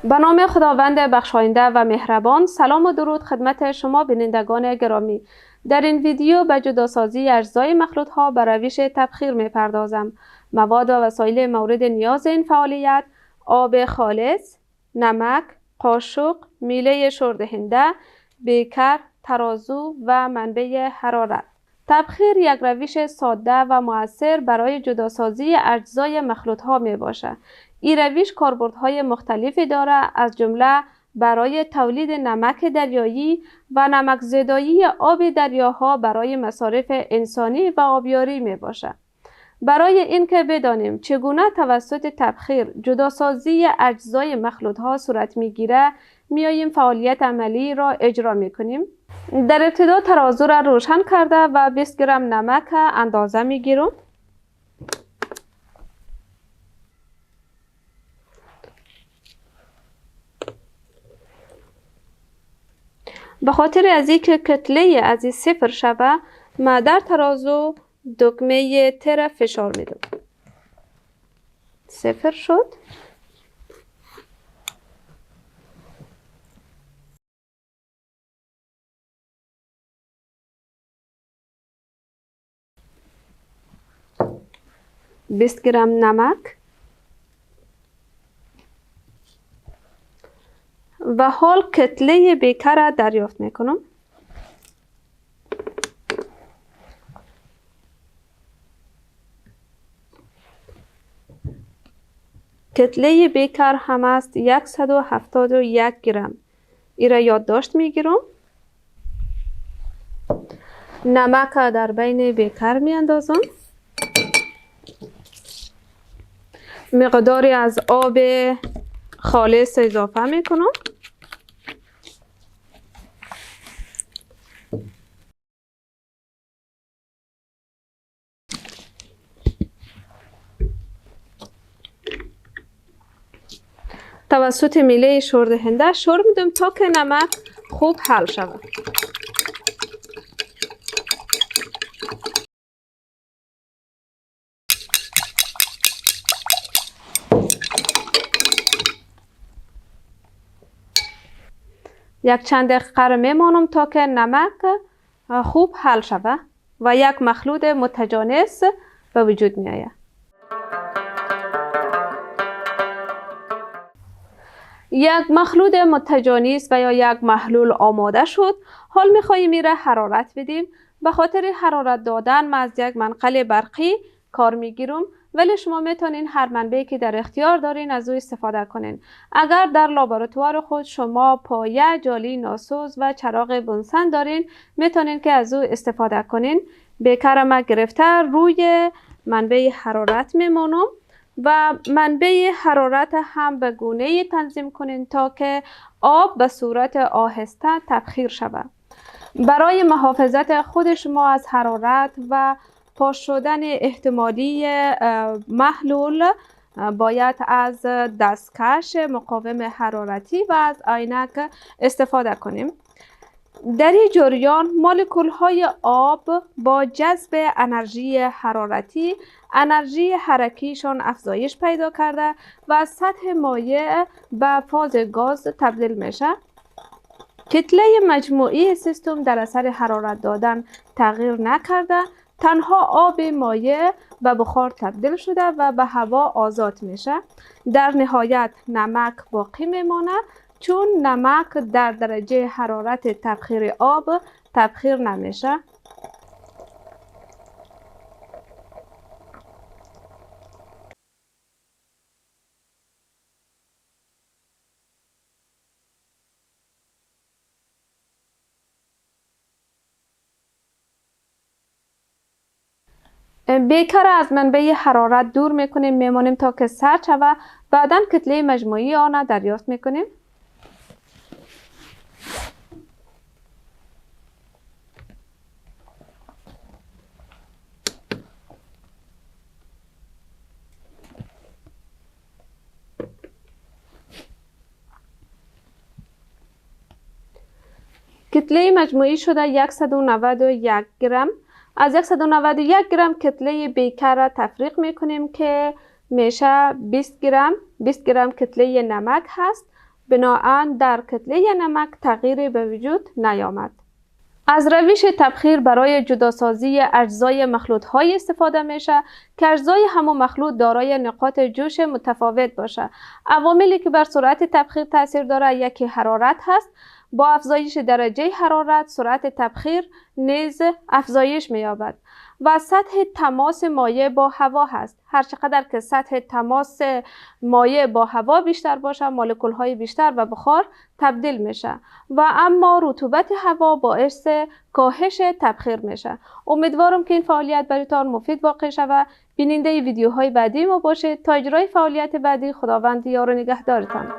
به نام خداوند بخشاینده و مهربان. سلام و درود خدمت شما بینندگان گرامی. در این ویدیو به جداسازی اجزای مخلوط‌ها به روش تبخیر می‌پردازم. مواد و وسایل مورد نیاز این فعالیت: آب خالص، نمک، قاشق، میله شوردهنده، بیکر، ترازو و منبع حرارت. تبخیر یک روش ساده و مؤثر برای جداسازی اجزای مخلوط‌ها میباشد. این روش کاربردهای مختلفی دارد، از جمله برای تولید نمک دریایی و نمک زدایی آب دریاها برای مصارف انسانی و آبیاری می باشد. برای اینکه بدانیم چگونه توسط تبخیر جداسازی اجزای مخلوط‌ها صورت می‌گیرد، میاییم فعالیت عملی را اجرا می‌کنیم. در ابتدا ترازو را روشن کرده و 20 گرم نمک اندازه می‌گیرم. به خاطر از اینکه کتله از این صفر شوه، ما در ترازو دکمه تر فشار میدم. صفر شد. بیست گرم نمک و حال کتله بیکر را دریافت میکنم. کتله بیکر هم است 171 گرم. این را یادداشت میگیرم. نمک در بین بیکر می اندازم. مقداری از آب خالص اضافه می کنم. توسط میله شوردهنده شور میدم تا که نمک خوب حل شود. یک چند دقیقه میمانم تا که نمک خوب حل شود و یک مخلوط متجانس به وجود می آید. یک مخلوط متجانس و یا یک محلول آماده شد. حال میخواهیم این را حرارت بدیم. به خاطر حرارت دادن من از یک منقل برقی کار میگیرم، ولی شما میتونین هر منبعی که در اختیار دارین از او استفاده کنین. اگر در لابراتوار خود شما پایه، جالی ناسوز و چراغ بنسن دارین، میتونین که از او استفاده کنین. بیکر ما گرفته روی منبع حرارت میمونم و منبع حرارت هم به گونه تنظیم کنین تا که آب به صورت آهسته تبخیر شود. برای محافظت خود شما از حرارت و پاش شدن احتمالی محلول باید از دستکش مقاوم حرارتی و از عینک استفاده کنیم. در این جریان مولکول های آب با جذب انرژی حرارتی انرژی حرکیشان افزایش پیدا کرده و از سطح مایع به فاز گاز تبدیل میشه. کتله مجموعی سیستم در اثر حرارت دادن تغییر نکرده، تنها آب مایع به بخار تبدیل شده و به هوا آزاد میشه. در نهایت نمک باقی میمانه، چون نمک در درجه حرارت تبخیر آب تبخیر نمیشه. بیکر از منبع حرارت دور میکنیم، میمانیم تا که سرد شود. بعدا کتله مجموعی آن دریافت میکنیم. کتله مجموعی شده 191 گرم. از 191 گرم کتله بیکر را تفریق میکنیم که میشه 20 گرم. 20 گرم کتله نمک هست بناهن در کتله نمک تغییری به وجود نیامد. از روش تبخیر برای جداسازی اجزای مخلوط‌های استفاده میشه که اجزای همون مخلوط دارای نقاط جوش متفاوت باشه. عواملی که بر سرعت تبخیر تاثیر داره یکی حرارت هست. با افزایش درجه حرارت سرعت تبخیر نیز افزایش می‌یابد و سطح تماس مایع با هوا هست. هر چقدر که سطح تماس مایع با هوا بیشتر باشه مولکول‌های بیشتر و بخار تبدیل میشه و اما رطوبت هوا باعث کاهش تبخیر میشه. امیدوارم که این فعالیت برایتان مفید واقع شود. بیننده ویدیوهای بعدی ما باشید. تا اجرای فعالیت بعدی خداوند یار و نگهدارتان.